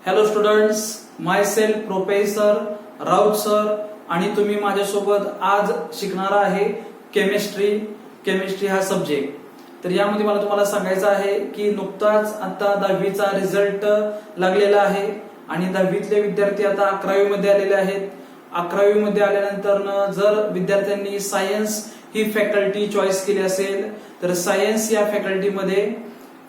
Hello students, माय self professor Raut sir आणि तुम्ही माझ्यासोबत आज शिकणार आहे केमिस्ट्री हा सब्जेक्ट. तर यामध्ये मला तुम्हाला सांगायचं आहे की नुकताच आता 10वीचा रिझल्ट लागलेला आहे आणि 10वीतले विद्यार्थी आता 11वी मध्ये आलेले आहेत. 11वी मध्ये आल्यानंतर जर विद्यार्थ्यांनी सायन्स ही फॅकल्टी चॉईस केली असेल तर सायन्स या फॅकल्टीमध्ये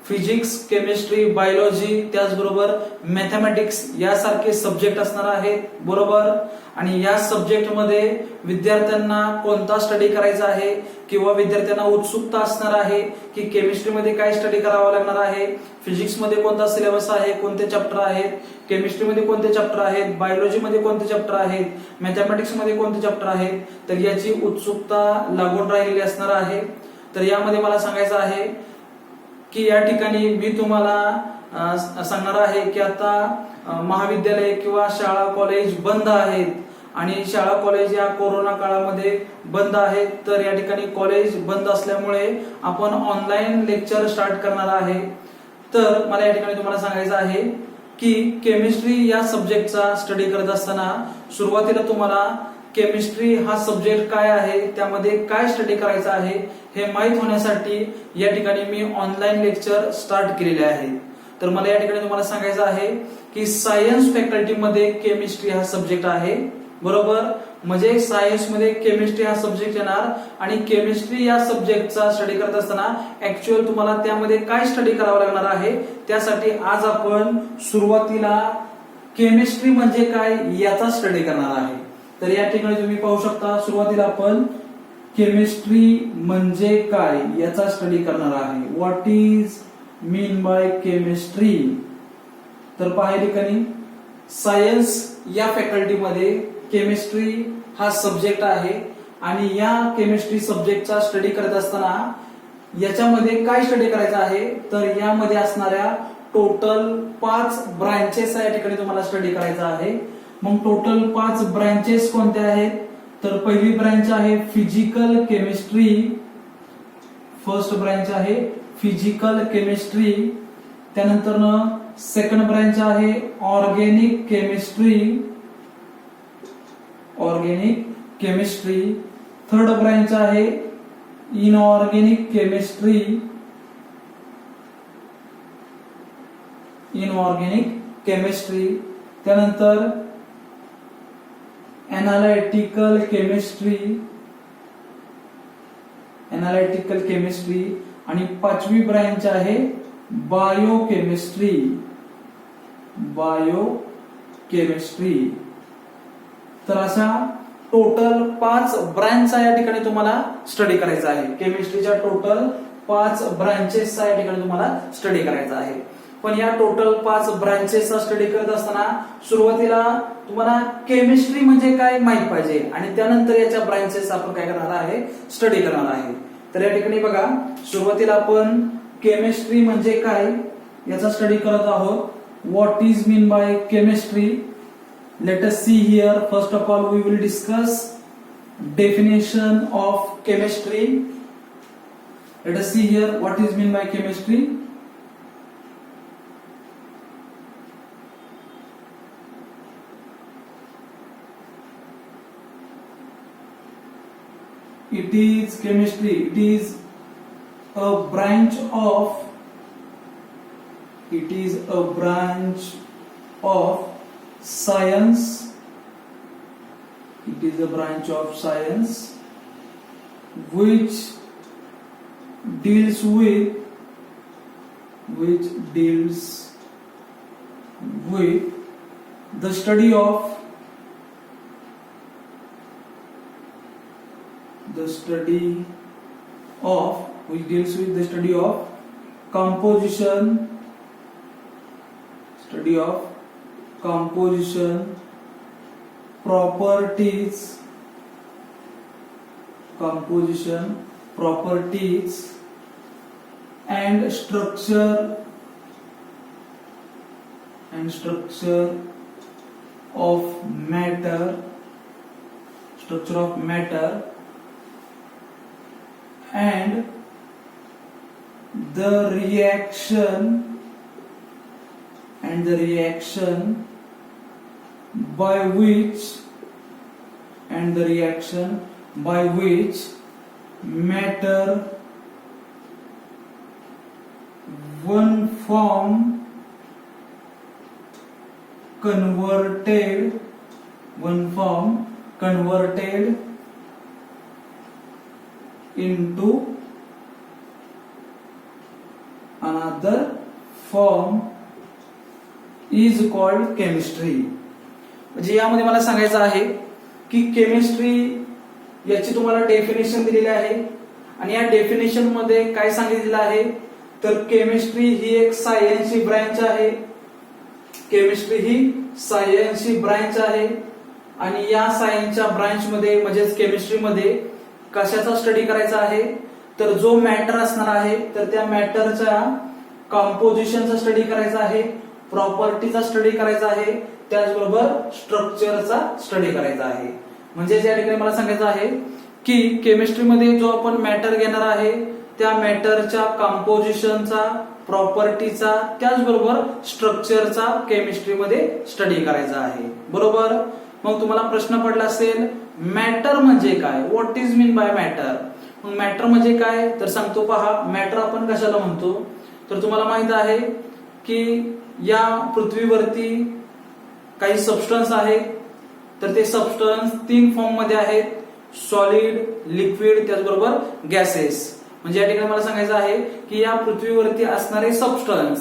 फिजिक्स, केमिस्ट्री, बायोलॉजी त्याचबरोबर मॅथमॅटिक्स यासारखे सब्जेक्ट असणार आहेत, बरोबर. आणि या सब्जेक्टमध्ये विद्यार्थ्यांना कोणता स्टडी करायचा आहे किंवा विद्यार्थ्यांना उत्सुकता असणार आहे की केमिस्ट्रीमध्ये काय स्टडी करावा लागणार आहे, फिजिक्समध्ये कोणता सिलेबस आहे, कोणते चॅप्टर आहेत, केमिस्ट्रीमध्ये कोणते चॅप्टर आहेत, बायोलॉजीमध्ये कोणते चॅप्टर आहेत, मॅथमॅटिक्समध्ये कोणते चॅप्टर आहेत, तर याची उत्सुकता लागून राहिलेली असणार आहे. तर यामध्ये मला सांगायचं आहे की या ठिकाणी मी तुम्हाला सांगणार आहे की आता महाविद्यालय किंवा शाळा कॉलेज बंद आहेत आणि शाळा कॉलेज या कोरोना काळामध्ये बंद आहेत. तर या ठिकाणी कॉलेज बंद असल्यामुळे आपण ऑनलाईन लेक्चर स्टार्ट करणार आहे. तर मला या ठिकाणी तुम्हाला सांगायचं आहे की केमिस्ट्री या सब्जेक्टचा स्टडी करत असताना सुरुवातीला तुम्हाला केमिस्ट्री हा सब्जेक्ट काय आहे, त्यामध्ये काय स्टडी करायचं आहे हे माहीत होण्यासाठी या ठिकाणी मी ऑनलाईन लेक्चर स्टार्ट केलेले आहे. तर मला या ठिकाणी तुम्हाला सांगायचं आहे की सायन्स फॅकल्टीमध्ये केमिस्ट्री हा सब्जेक्ट आहे, बरोबर. म्हणजे सायन्स मध्ये केमिस्ट्री हा सब्जेक्ट येणार आणि केमिस्ट्री या सब्जेक्टचा स्टडी करत असताना ऍक्च्युअल तुम्हाला त्यामध्ये काय स्टडी करावं लागणार आहे, त्यासाठी आज आपण सुरुवातीला केमिस्ट्री म्हणजे काय याचा स्टडी करणार आहे. तर या ठिकाणी तुम्ही पाहू शकता सुरुवातीला आपण केमिस्ट्री म्हणजे काय याचा स्टडी करणार आहे. What is mean by chemistry. तर पहा या ठिकाणी सायन्स या फॅकल्टीमध्ये केमिस्ट्री हा सब्जेक्ट आहे आणि या केमिस्ट्री सब्जेक्टचा स्टडी करत असताना याच्यामध्ये काय स्टडी करायचं आहे, तर यामध्ये असणाऱ्या टोटल 5 ब्रांचेस या ठिकाणी तुम्हाला स्टडी करायचा आहे. मग टोटल 5 ब्रांचेस कोणत्या आहेत, तर पहिली ब्रांच आहे फिजिकल केमिस्ट्री. फर्स्ट ब्रांच आहे फिजिकल केमिस्ट्री. त्यानंतर सेकंड ब्रांच आहे ऑर्गेनिक केमिस्ट्री. थर्ड ब्रांच आहे इनऑर्गेनिक केमिस्ट्री. त्यानंतर एनालिटिकल केमिस्ट्री आणि 5वी ब्रांच आहे बायोकेमिस्ट्री. तर अशा टोटल 5 ब्रांच या ठिकाणी तुम्हाला स्टडी करायचा आहे. केमिस्ट्रीच्या टोटल 5 ब्रांचेस या ठिकाणी तुम्हाला स्टडी करायचा आहे. पण या टोटल 5 ब्रांचेसचा स्टडी करत असताना सुरुवातीला तुम्हाला केमिस्ट्री म्हणजे काय माहित पाहिजे आणि त्यानंतर याच्या ब्रांचेस आपण काय करणार आहे, स्टडी करणार आहे. तर या ठिकाणी बघा सुरुवातीला आपण केमिस्ट्री म्हणजे काय याचा स्टडी करत आहोत. What is mean by chemistry. Let us see here. First of all we will discuss definition of chemistry. Let us see here what is mean by chemistry. It is chemistry. It is a branch of science. It is a branch of science which deals with the study of composition, properties and structure of matter and the reaction and the reaction by which matter one form converted into another form is called chemistry. म्हणजे यामध्ये मला सांगायचं आहे की chemistry याची तुम्हाला definition दिलेली आहे आणि या डेफिनेशन मध्ये काय सांगितलेलं आहे तर केमिस्ट्री ही एक सायन्सची ब्रांच आहे. केमिस्ट्री ही सायन्सची ब्रांच आहे आणि या सायन्सच्या ब्रांच मध्ये म्हणजेच केमिस्ट्री मध्ये कशाचा स्टडी करायचा आहे तर जो मॅटर असणार आहे तर त्या मॅटरच्या कंपोजिशनचा स्टडी करायचा आहे, प्रॉपर्टीचा स्टडी करायचा आहे, त्याचबरोबर स्ट्रक्चरचा स्टडी करायचा आहे. म्हणजे या ठिकाणी मला सांगायचं आहे की केमिस्ट्रीमध्ये जो आपण मॅटर घेणार आहे त्या मॅटरच्या कंपोजिशनचा, प्रॉपर्टीचा, त्याचबरोबर स्ट्रक्चरचा केमिस्ट्रीमध्ये स्टडी करायचा आहे. बरोबर. मग तुम्हाला प्रश्न पडला असेल मॅटर म्हणजे काय, what is mean bye matter. मग मॅटर म्हणजे काय तर सांगतो पहा. मॅटर आपण कशाला म्हणतो तर तुम्हाला माहित आहे की या पृथ्वीवरती काही सबस्टन्स आहे तर ते सबस्टन्स 3 फॉर्म मध्ये आहेत, सॉलिड, लिक्विड, त्याचबरोबर गॅसेस. म्हणजे या ठिकाणी मला सांगायचं आहे की या पृथ्वीवरती असणारे सबस्टन्स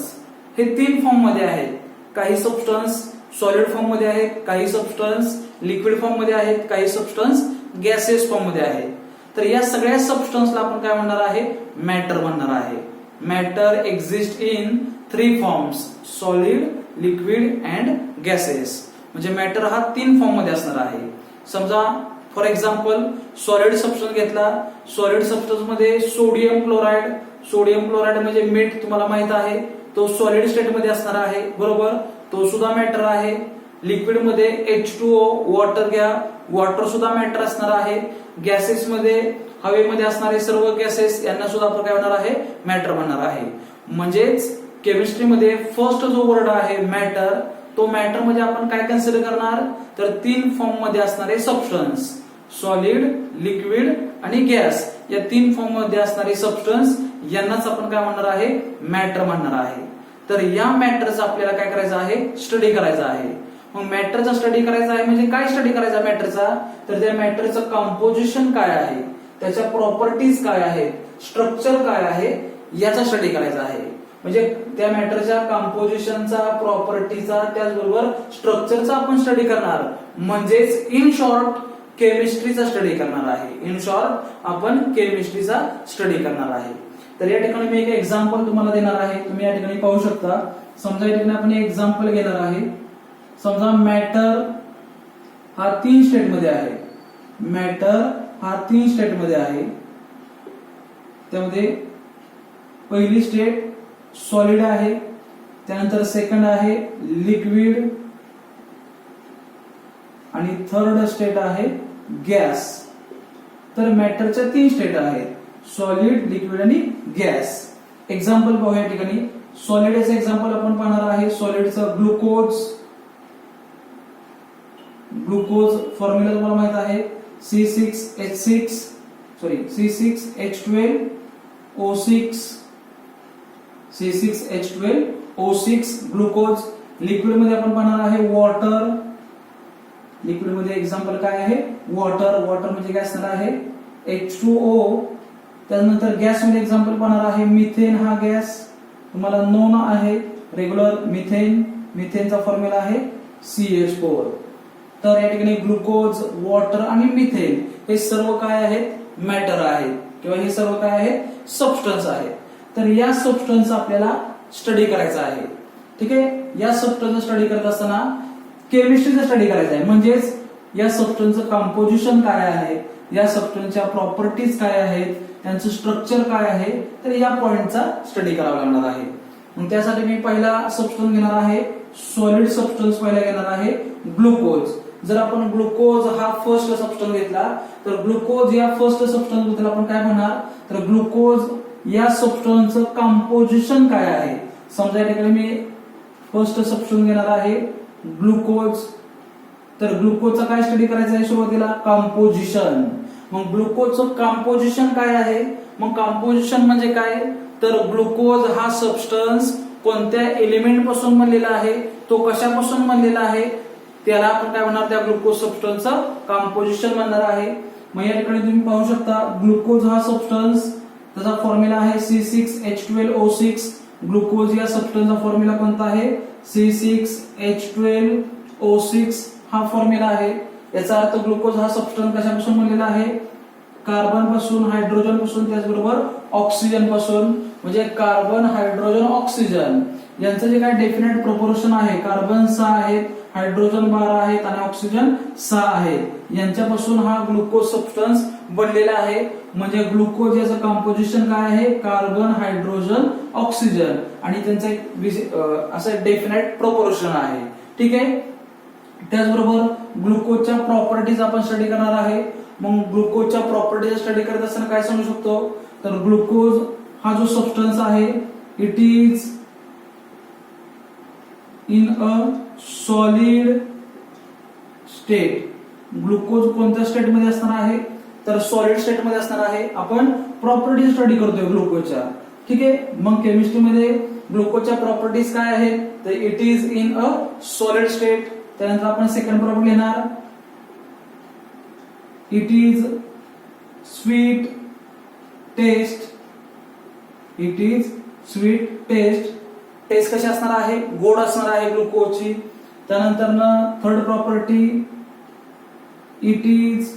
हे 3 फॉर्म मध्ये आहेत. काही सबस्टन्स सॉलिड फॉर्म मध्ये आहेत, काही सबस्टन्स लिक्विड फॉर्म मध्ये आहेत, काही सबस्टन्स गॅसेस फॉर्म मध्ये आहेत. तर या सगळ्या सबस्टन्सला आपण काय म्हणणार आहे मॅटर म्हणणार आहे. Matter exist in 3 forms, solid, liquid and gases. म्हणजे मॅटर हा 3 फॉर्म मध्ये असणार आहे. समजा फॉर एक्झाम्पल सॉलिड सबस्टन्स घेतला, सॉलिड सबस्टन्स मध्ये सोडियम क्लोराइड म्हणजे मीठ तुम्हाला माहित आहे तो सॉलिड स्टेट मध्ये असणार आहे. बरोबर. तो सुद्धा मॅटर आहे. लिक्विड मध्ये H2O वॉटर घ्या, वॉटर सुद्धा मॅटर असणार आहे. गॅसेस मध्ये हवेमध्ये असणारे सर्व गॅसेस यांना सुद्धा आपण काय म्हणणार आहे मॅटर म्हणणार आहे. म्हणजेच केमिस्ट्रीमध्ये फर्स्ट जो वर्ड आहे मॅटर, तो मॅटर म्हणजे आपण काय कन्सिडर करणार तर 3 फॉर्म मध्ये असणारे सबस्टन्स, सॉलिड, लिक्विड आणि गॅस, या 3 फॉर्म मध्ये असणारे सबस्टन्स यांनाच आपण काय म्हणणार आहे मॅटर म्हणणार आहे. तर या मॅटरचा आपल्याला काय करायचं आहे स्टडी करायचा आहे. मग मॅटरचा स्टडी करायचा आहे म्हणजे काय स्टडी करायचा मॅटरचा तर त्या मॅटरचं कंपोजिशन काय आहे, त्याच्या प्रॉपर्टीज काय आहेत, स्ट्रक्चर काय आहे याचा स्टडी करायचा आहे. म्हणजे त्या मॅटरच्या कंपोजिशनचा, प्रॉपर्टीचा, त्याचबरोबर स्ट्रक्चरचा आपण स्टडी करणार. म्हणजेच इन शॉर्ट केमिस्ट्रीचा स्टडी करणार आहे. इन शॉर्ट आपण केमिस्ट्रीचा स्टडी करणार आहे. तर या ठिकाणी मी एक एक्झाम्पल तुम्हाला देणार आहे. तुम्ही या ठिकाणी पाहू शकता. समजा या ठिकाणी आपण एक एक्झाम्पल घेणार आहे. समजा मॅटर हा 3 स्टेट मध्ये आहे. मॅटर हा 3 स्टेट मध्ये आहे. त्यामध्ये पहिली स्टेट सॉलिड आहे, त्यानंतर सेकंड आहे लिक्विड आणि थर्ड स्टेट आहे गॅस. तर मॅटरच्या 3 स्टेट आहेत, सॉलिड, लिक्विड आणि गॅस. एक्झाम्पल पाहू या ठिकाणी. सॉलिडचं एक्झाम्पल आपण पाहणार आहे. सॉलिडचं ग्लुकोज फॉर्म्युला तुम्हाला माहित आहे C6H12O6 ग्लुकोज. लिक्विड मध्ये आपण पाहणार आहे वॉटर. लिक्विड मध्ये एक्झाम्पल काय आहे वॉटर म्हणजे काय असणार आहे H2O. त्यानंतर गॅस मध्ये एक्झाम्पल पाहणार आहे मिथेन. हा गॅस तुम्हाला नोन आहे रेग्युलर मिथेनचा फॉर्म्युला आहे CH4. तर या ठिकाणी ग्लुकोज, वॉटर आणि मिथेन हे सर्व काय आहेत मॅटर आहेत किंवा हे सर्व काय आहेत सबस्टन्स आहेत. तर या सबस्टन्स आपल्याला स्टडी करायचा आहे. ठीक आहे. या सबस्टन्स स्टडी करत असताना केमिस्ट्रीचा स्टडी करायचा आहे. म्हणजेच या सबस्टन्सचं कंपोजिशन काय आहे, या सबस्टन्सच्या प्रॉपर्टीज काय आहेत, त्यांचं स्ट्रक्चर काय आहे, तर या पॉइंटचा स्टडी करावा लागणार आहे. मग त्यासाठी मी पहिला सबस्टन्स घेणार आहे सॉलिड सबस्टन्स. पहिला घेणार आहे ग्लुकोज. जर आपण ग्लुकोज हा फर्स्ट सबस्टन्स घेतला तर ग्लुकोज या फर्स्ट सबस्टन्स बद्दल आपण काय म्हणणार तर ग्लुकोज या सबस्टन्सचं कंपोजिशन काय आहे. समजा या ठिकाणी मी फर्स्ट सबस्टन्स घेणार आहे ग्लुकोज. तर ग्लुकोजचा काय स्टडी करायचा आहे सुरुवातीला? कंपोजिशन. मग ग्लुकोजचं कंपोजिशन काय आहे? मग कंपोजिशन म्हणजे काय? तर ग्लुकोज हा सबस्टन्स कोणत्या एलिमेंट पासून बनलेला आहे, तो कशापासून बनलेला आहे, त्याला आपण काय म्हणणार? त्या ग्लुकोज सबस्टन्सचं कंपोजिशन म्हणणार आहे. मग या ठिकाणी तुम्ही पाहू शकता ग्लुकोज हा सबस्टन्स, त्याचा फॉर्म्युला आहे C6H12O6. ग्लुकोज या सबस्टन्सचा फॉर्म्युला कोणता आहे? C6H12O6 हा फॉर्म्युला आहे. याचा अर्थ ग्लुकोज हा सबस्टन्स कशापासून बनलेला आहे? कार्बन पासून, हायड्रोजन पासून, त्याचबरोबर ऑक्सिजन पासून. म्हणजे कार्बन, हायड्रोजन, ऑक्सिजन यांचं जे काय डेफिनेट प्रोपोर्शन आहे, कार्बन 6 आहेत, हायड्रोजन 12 आहेत आणि ऑक्सिजन 6 आहे, यांच्यापासून हा ग्लुकोज सबस्टन्स बनलेला आहे. म्हणजे ग्लुकोज याचं कंपोजिशन काय आहे? कार्बन, हायड्रोजन, ऑक्सिजन आणि त्यांचं एक असं डेफिनेट प्रोपोर्शन आहे. ठीक आहे. त्याचबरोबर ग्लुकोजच्या प्रॉपर्टीज आपण स्टडी करणार आहे. मग ग्लुकोजच्या प्रॉपर्टीज स्टडी करत असताना काय सांगू शकतो? तर ग्लुकोज हा जो सबस्टन्स आहे, it is in a solid state. Glucose कोणत्या स्टेट मध्ये असणार आहे? तर सॉलिड स्टेट मध्ये असणार आहे. आपण प्रॉपर्टीज स्टडी करतोय ग्लुकोजच्या. ठीक आहे. मग केमिस्ट्रीमध्ये ग्लुकोजच्या प्रॉपर्टीज काय आहेत? तर it is in a solid state. त्यानंतर आपण सेकंड प्रॉपर्टी लिहिणार, it is sweet taste. It is sweet taste. Taste कशी असणार आहे? गोड असणार आहे ग्लुकोजची. त्यानंतर third property, it is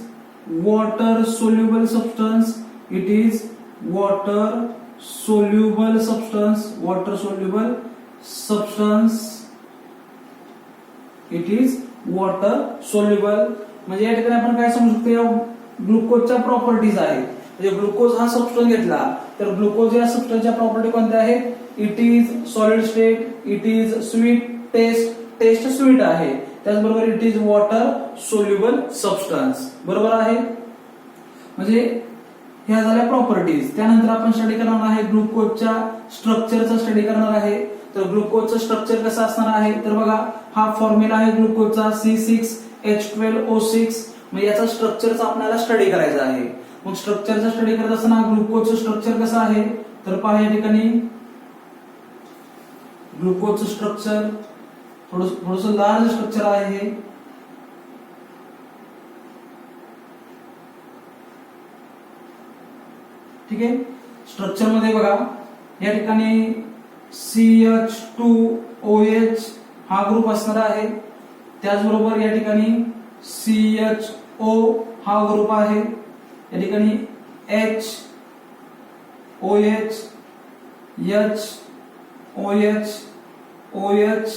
water soluble substance. It is water soluble substance. Water soluble substance. It is water soluble. म्हणजे या ठिकाणी आपण काय समजू शकतो? या ग्लुकोजच्या प्रॉपर्टीज आहेत. म्हणजे ग्लुकोज हा सबस्टन्स घेतला तर ग्लुकोज या सबस्टन्सच्या प्रॉपर्टी कोणत्या आहेत? It is solid state, it is sweet taste, taste sweet आहे, त्याचबरोबर it is water soluble substance. बरोबर आहे. म्हणजे ह्या झाल्या प्रॉपर्टीज. त्यानंतर आपण स्टडी करणार आहे ग्लुकोजच्या स्ट्रक्चरचा स्टडी करणार आहे. तर ग्लुकोजचं स्ट्रक्चर कसं असणार आहे? तर बघा, हा फॉर्म्युला आहे ग्लुकोजचा C6H12O6. मग याचा स्ट्रक्चरचा आपल्याला स्टडी करायचा आहे. मग स्ट्रक्चरचा स्टडी करत असताना ग्लुकोजचं स्ट्रक्चर कसं आहे? तर पहा या ठिकाणी ग्लुकोजचं स्ट्रक्चर थोडस लार्ज स्ट्रक्चर आहे हे. ठीक आहे. स्ट्रक्चर मध्ये बघा या ठिकाणी CH2OH हा ग्रुप असणार आहे. त्याचबरोबर या ठिकाणी CHO हा ग्रुप आहे. या ठिकाणी HOH, HOH, OH,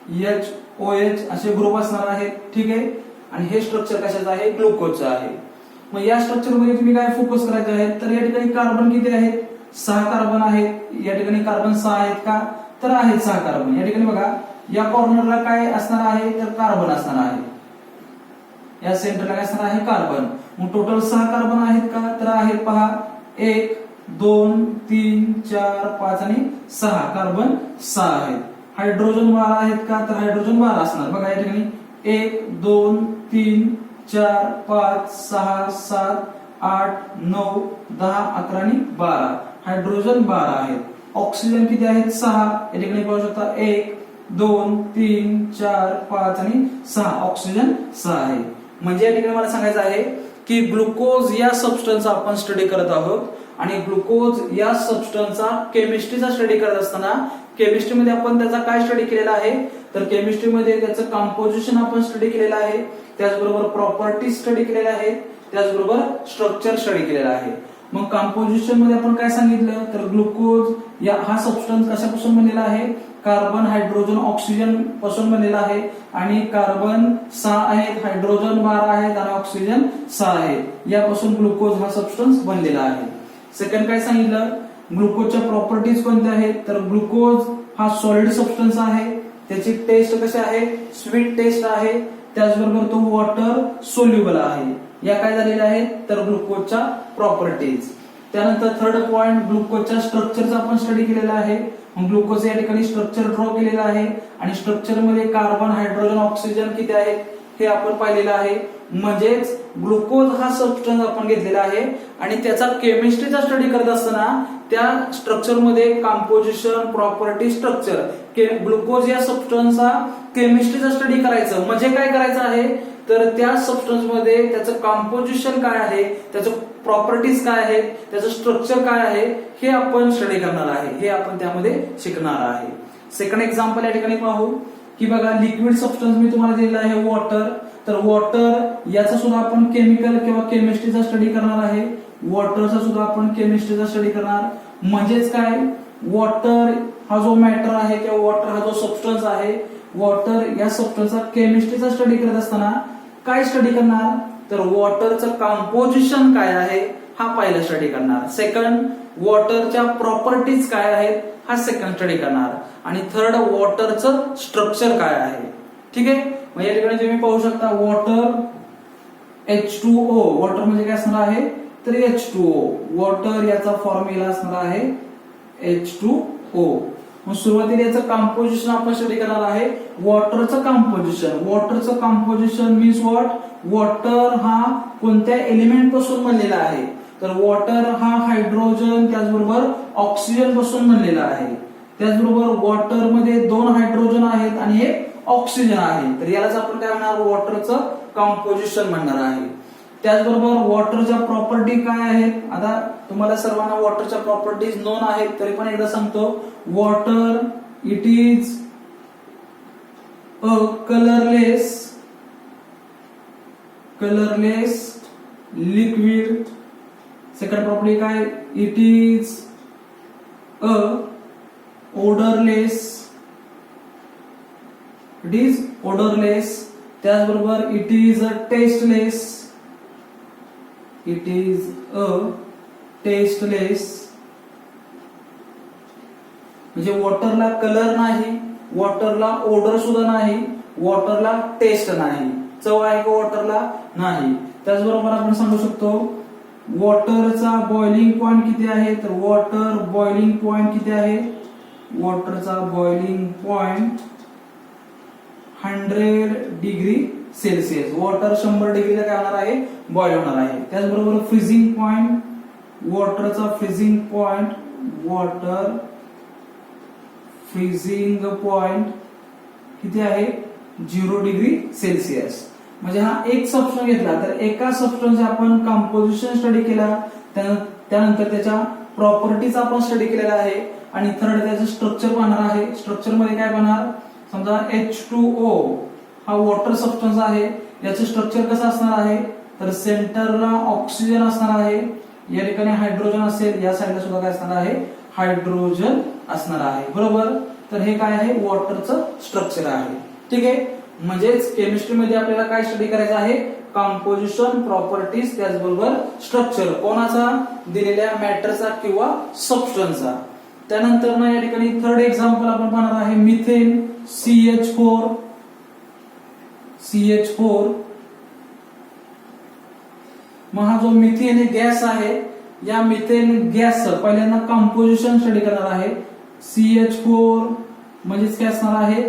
HOH असे ग्रुप असणार आहेत. ठीक आहे. आणि हे स्ट्रक्चर कशाचं आहे? ग्लुकोजचं आहे. मग या स्ट्रक्चर मध्ये तुम्ही काय फोकस करायचे आहे? तर या ठिकाणी कार्बन किती आहेत? 6 कार्बन आहेत. या ठिकाणी कार्बन 6 आहेत का? तर आहेत 6 कार्बन. या ठिकाणी बघा, या कॉर्नरला काय असणार आहे? तर कार्बन असणार आहे. या सेंटरला काय असणार आहे? कार्बन. मग टोटल 6 कार्बन आहेत का? तर आहेत. पहा, 1 2 3 4 5 आणि 6 कार्बन 6 आहेत. हायड्रोजन 12 आहेत का? तर हायड्रोजन 12 असणार. बघा या ठिकाणी 1 2 3 4 5 6 7 8 9 10 11 आणि 12 हायड्रोजन 12 आहेत. ऑक्सिजन किती आहेत? 6. या ठिकाणी पाहू शकता 1 2 3 4 5 आणि 6 ऑक्सिजन 6 आहे. म्हणजे या ठिकाणी मला सांगायचं आहे की ग्लुकोज या सबस्टन्सचा आपण स्टडी करत आहोत आणि ग्लुकोज या सबस्टन्सचा केमिस्ट्रीचा स्टडी करत असताना केमिस्ट्रीमध्ये आपण त्याचा काय स्टडी केलेला आहे? तर केमिस्ट्रीमध्ये त्याचं कंपोजिशन आपण स्टडी केलेलं आहे, त्याचबरोबर प्रॉपर्टीज स्टडी केलेल्या आहेत, त्याचबरोबर स्ट्रक्चर स्टडी केलेला आहे. मग कंपोजिशन मध्ये आपण काय सांगितलं? तर ग्लुकोज या हा सबस्टन्स कशापासून बनलेला आहे? कार्बन, हायड्रोजन, ऑक्सिजन पासून बनलेला आहे आणि कार्बन 6 आहेत, हायड्रोजन 12 आहेत आणि ऑक्सिजन 6 आहे. यापासून ग्लुकोज हा सबस्टन्स बनलेला आहे. सेकंड काय सांगितलं? ग्लुकोजच्या प्रॉपर्टीज कोणत्या आहेत? तर ग्लुकोज हा सॉलिड सबस्टन्स आहे, त्याची टेस्ट कशी आहे? स्वीट टेस्ट आहे, त्याचबरोबर तो वॉटर सोल्युबल आहे. या काय झालेल्या आहेत? तर ग्लुकोजच्या प्रॉपर्टीज. त्यानंतर थर्ड पॉइंट ग्लुकोजच्या स्ट्रक्चरचा आपण स्टडी केलेला आहे. ग्लुकोज या ठिकाणी स्ट्रक्चर ड्रॉ केलेलं आहे आणि स्ट्रक्चर मध्ये कार्बन, हायड्रोजन, ऑक्सिजन किती आहेत हे आपण पाहिलेलं आहे. म्हणजेच ग्लुकोज हा सबस्टन्स आपण घेतलेला आहे आणि त्याचा केमिस्ट्रीचा स्टडी करत असताना त्या स्ट्रक्चर मध्ये कंपोजिशन, प्रॉपर्टी, स्ट्रक्चर, ग्लुकोज या सबस्टन्सचा केमिस्ट्रीचा स्टडी करायचं. म्हणजे काय करायचं आहे तर त्या सबस्टन्स मध्ये त्याचं कंपोजिशन काय आहे, त्याचं प्रॉपर्टीज काय आहेत, त्याचं स्ट्रक्चर काय आहे हे आपण स्टडी करणार आहे, हे आपण त्यामध्ये शिकणार आहे. सेकंड एक्झाम्पल या ठिकाणी पाहू की बघा, लिक्विड सबस्टन्स मी तुम्हाला दिलेला आहे वॉटर. तर वॉटर याचा सुद्धा आपण केमिकल किंवा केमिस्ट्रीचा स्टडी करणार आहे. वॉटरचा सुद्धा आपण केमिस्ट्रीचा स्टडी करणार. म्हणजेच काय, वॉटर हा जो मॅटर आहे किंवा वॉटर हा जो सबस्टन्स आहे, वॉटर या सबस्टन्सचा केमिस्ट्रीचा स्टडी करत असताना काय स्टडी करणार तर वॉटरचं कंपोजिशन काय आहे हा पहिला स्टडी करणार. सेकंड, वॉटरच्या प्रॉपर्टीज काय आहेत हा सेकंड स्टडी करणार. आणि थर्ड, वॉटरचं स्ट्रक्चर काय आहे. ठीक आहे. मग या ठिकाणी तुम्ही पाहू शकता वॉटर H2O. वॉटर म्हणजे काय असणार आहे तर H2O. वॉटर याचा फॉर्म्युला असणार आहे H2O. मग सुरुवातीला याचं कंपोजिशन आपण स्टडी करणार आहे. वॉटरचं कंपोजिशन. वॉटरचं कंपोजिशन मीन्स व्हॉट, वॉटर हा कोणत्या एलिमेंट पासून बनलेला आहे तर वॉटर हा हायड्रोजन त्याचबरोबर ऑक्सिजन पासून बनलेला आहे. त्याचबरोबर वॉटर मध्ये 2 हायड्रोजन आहेत आणि 1 ऑक्सिजन आहे. तर यालाच आपण काय म्हणणार वॉटरचं कंपोजिशन म्हणणार आहे. त्याचबरोबर वॉटरच्या प्रॉपर्टी काय आहेत. आता तुम्हाला सर्वांना वॉटरच्या प्रॉपर्टीज नोन आहेत तरी पण एकदा सांगतो. Water it is a colourless liquid. Second property काय, it is a odorless. It is odorless. त्याचबरोबर it is a tasteless. It is a tasteless. म्हणजे वॉटरला कलर नाही, वॉटरला ओडर सुद्धा नाही, वॉटरला टेस्ट नाही, चव आहे का वॉटरला नाही. त्याचबरोबर आपण सांगू शकतो वॉटरचा बॉइलिंग पॉइंट किती आहे तर वॉटर बॉइलिंग पॉइंट किती आहे. वॉटरचा boiling point 100 degree Celsius. Water 100 डिग्रीला काय होणार आहे बॉइल होणार आहे. त्याचबरोबर फ्रीजिंग पॉइंट, वॉटरचा freezing point, water freezing point किती आहे 0 डिग्री सेल्सिअस. म्हणजे हा एक सबस्टन्स घेतला तर एका सबस्टन्सचे आपण कंपोजिशन स्टडी केला, त्यानंतर त्याच्या प्रॉपर्टीज आपण स्टडी केलेला आहे आणि थर्ड त्याचं स्ट्रक्चर पाहणार आहे. स्ट्रक्चर मध्ये काय पाहणार, समजा H2O हा वॉटर सबस्टन्स आहे, याचं स्ट्रक्चर कसं असणार आहे तर सेंटरला ऑक्सिजन असणार आहे, या ठिकाणी हायड्रोजन असेल, या साईडला सुद्धा काय असणार आहे हायड्रोजन असणार आहे. बरोबर. तर हे काय आहे वॉटरचं स्ट्रक्चर आहे. ठीक आहे. म्हणजेच केमिस्ट्रीमध्ये आपल्याला काय स्टडी करायचं आहे कंपोजिशन, प्रॉपर्टीज, त्याचबरोबर स्ट्रक्चर कोणाचा दिलेल्या मॅटरचा किंवा सबस्टन्सचा. त्यानंतर ना या ठिकाणी थर्ड एक्झाम्पल आपण पाहणार आहे मिथेन CH4. मग हा जो मिथेन गॅस आहे या मिथेन गॅस पहिल्यांदा कंपोजिशन स्टडी करणार आहे. CH4 म्हणजेच काय असणार आहे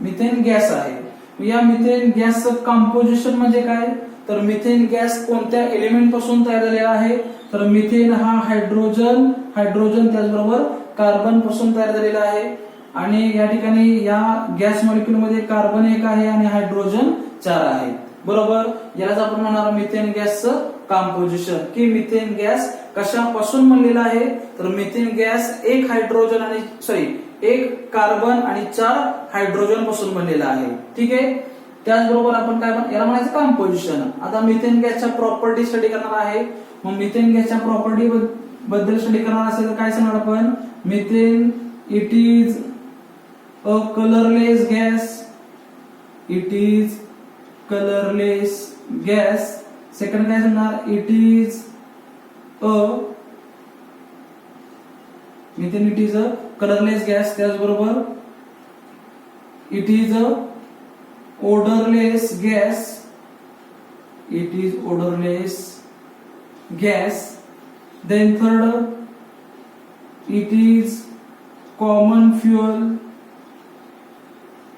मिथेन गॅस आहे. या मिथेन गॅसचं कंपोजिशन म्हणजे काय तर मिथेन गॅस कोणत्या एलिमेंट पासून तयार झालेला आहे तर मिथेन हा हायड्रोजन त्याचबरोबर कार्बन पासून तयार झालेला आहे. आणि या ठिकाणी या गॅस मॉलिक्यूल मध्ये कार्बन 1 आहे आणि हायड्रोजन 4 आहे. बरोबर. यालाच आपण म्हणणार मिथेन गॅसचं कंपोजिशन की मिथेन गॅस कशापासून बनलेला आहे तर मिथेन गॅस 1 हायड्रोजन आणि एक कार्बन आणि 4 हायड्रोजन पासून बनलेला आहे. ठीक आहे. त्याचबरोबर आपण काय याला म्हणायचं कंपोजिशन. आता मिथेन गॅसच्या प्रॉपर्टी स्टडी करणार आहे. मग मिथेन गॅसच्या प्रॉपर्टी बद्दल स्टडी करणार असेल तर काय सांगणार आपण methane it is a colourless gas. It is colourless gas. Second काय सांगणार it is a methane it is a colourless gas. त्याचबरोबर it is a odorless gas. It is odorless gas. Then third, it is common fuel,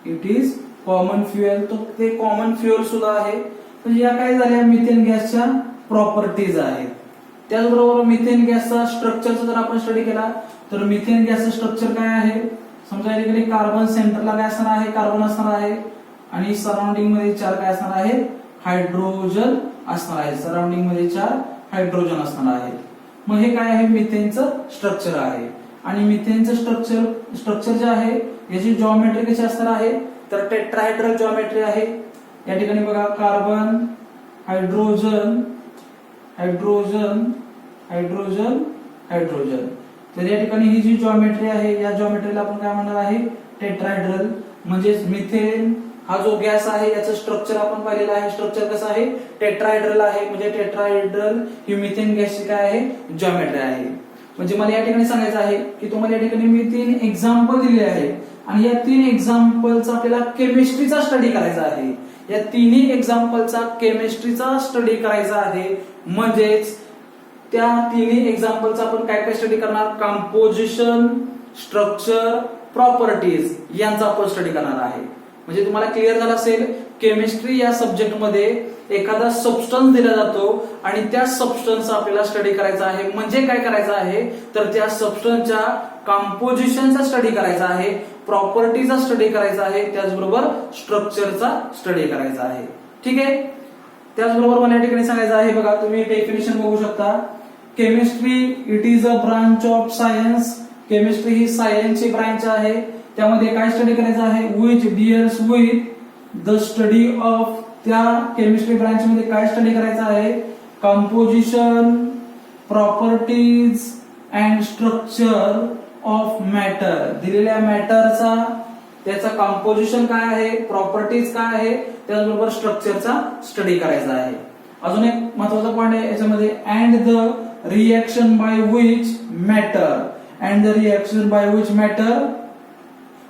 it is common fuel. तो ते common fuel सुद्धा आहे. म्हणजे या काय झाल्या मिथेन गॅसच्या प्रॉपर्टीज आहेत. त्याचबरोबर मिथेन गॅसचा स्ट्रक्चरचा जर आपण स्टडी केला तर मिथेन गॅसचं स्ट्रक्चर काय आहे. समजा या ठिकाणी कार्बन सेंटरला काय असणार आहे, कार्बन असणार आहे आणि सराउंडिंग मध्ये 4 काय असणार आहे, हायड्रोजन असणार आहे. सराउंडिंग मध्ये 4 हायड्रोजन असणार आहे. मग हे काय आहे, मिथेनचं स्ट्रक्चर आहे. आणि मिथेनचं स्ट्रक्चर जे आहे याची जॉमेट्री कशी असणार आहे, तर टेट्राहेड्रल जॉमेट्री आहे. या ठिकाणी बघा carbon, hydrogen, hydrogen, hydrogen, hydrogen. तर या ठिकाणी ही जी जॉमेट्री आहे या जॉमेट्रीला आपण काय म्हणणार आहे, टेट्राहेड्रल. म्हणजे मिथेन हा जो गॅस आहे याचं स्ट्रक्चर आपण पाहिलेलं आहे. स्ट्रक्चर कसं आहे, टेट्राहेड्रल आहे. म्हणजे टेट्राहेड्रल ही मिथेन गॅसची काय आहे, जॉमेट्री आहे. म्हणजे मला या ठिकाणी सांगायचं आहे की तुम्हाला या ठिकाणी मी 3 एक्झाम्पल दिले आहे आणि या 3 एक्झाम्पलचा आपल्याला केमिस्ट्रीचा स्टडी करायचा आहे. या तिन्ही एक्झाम्पलचा केमिस्ट्रीचा स्टडी करायचा आहे. म्हणजेच त्या तिन्ही एक्झाम्पलचा आपण काय काय स्टडी करणार, कंपोजिशन, स्ट्रक्चर, प्रॉपर्टीज यांचा आपण स्टडी करणार आहे. म्हणजे तुम्हाला क्लिअर झालं असेल, केमिस्ट्री या सब्जेक्ट मध्ये एखादा सबस्टन्स दिला जातो आणि त्या सबस्टन्सचा आपल्याला स्टडी करायचा आहे. म्हणजे काय करायचं आहे, तर त्या सबस्टन्सच्या कंपोजिशनचा स्टडी करायचा आहे, प्रॉपर्टीचा स्टडी करायचा आहे, त्याचबरोबर स्ट्रक्चरचा स्टडी करायचा आहे. ठीक आहे. त्याचबरोबर मला या ठिकाणी सांगायचं आहे, बघा तुम्ही डेफिनेशन बघू शकता. Chemistry it is a branch of science. Chemistry ही सायन्सची ब्रांच आहे. त्यामध्ये काय स्टडी करायचं आहे, which deals with the study of. त्या केमिस्ट्री ब्रांच मध्ये काय स्टडी करायचं आहे, composition, properties and structure of matter. दिलेल्या मॅटरचा त्याचा कंपोजिशन काय आहे, प्रॉपर्टीज काय आहे, त्याचबरोबर स्ट्रक्चरचा स्टडी करायचा आहे. अजून एक महत्वाचा पॉइंट आहे याच्यामध्ये, and the reaction by which matter, and the reaction by which matter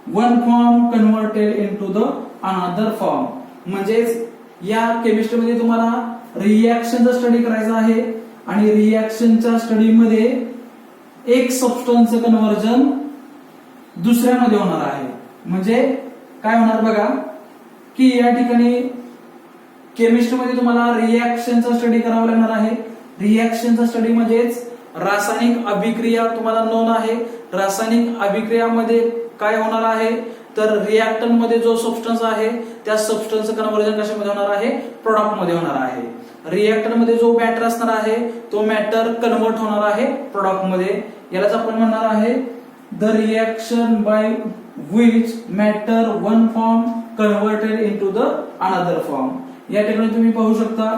one form converted into the another form. म्हणजेच या केमिस्ट्रीमध्ये तुम्हाला रिएक्शनचा स्टडी करायचा आहे आणि रिएक्शनच्या स्टडीमध्ये एक सबस्टन्सचं कन्व्हर्जन दुसऱ्यामध्ये होणार आहे. म्हणजे काय होणार बघा की या ठिकाणी केमिस्ट्रीमध्ये तुम्हाला रिएक्शनचा स्टडी करावा लागणार आहे. रिएक्शनचा स्टडी म्हणजेच रासायनिक अभिक्रिया तुम्हाला नोन आहे. रासायनिक अभिक्रियामध्ये काय होणार आहे, तर रिएक्टंट मध्ये जो सबस्टन्स आहे त्या सबस्टन्सचं कन्व्हर्जन कशामध्ये होणार आहे, प्रोडक्ट मध्ये होणार आहे. रिएक्टर मध्ये जो मॅटर असणार आहे तो मॅटर कन्व्हर्ट होणार आहे प्रोडक्ट मध्ये. यालाच आपण म्हणणार आहे the reaction by which matter one form converted into the another form. या ठिकाणी तुम्ही पाहू शकता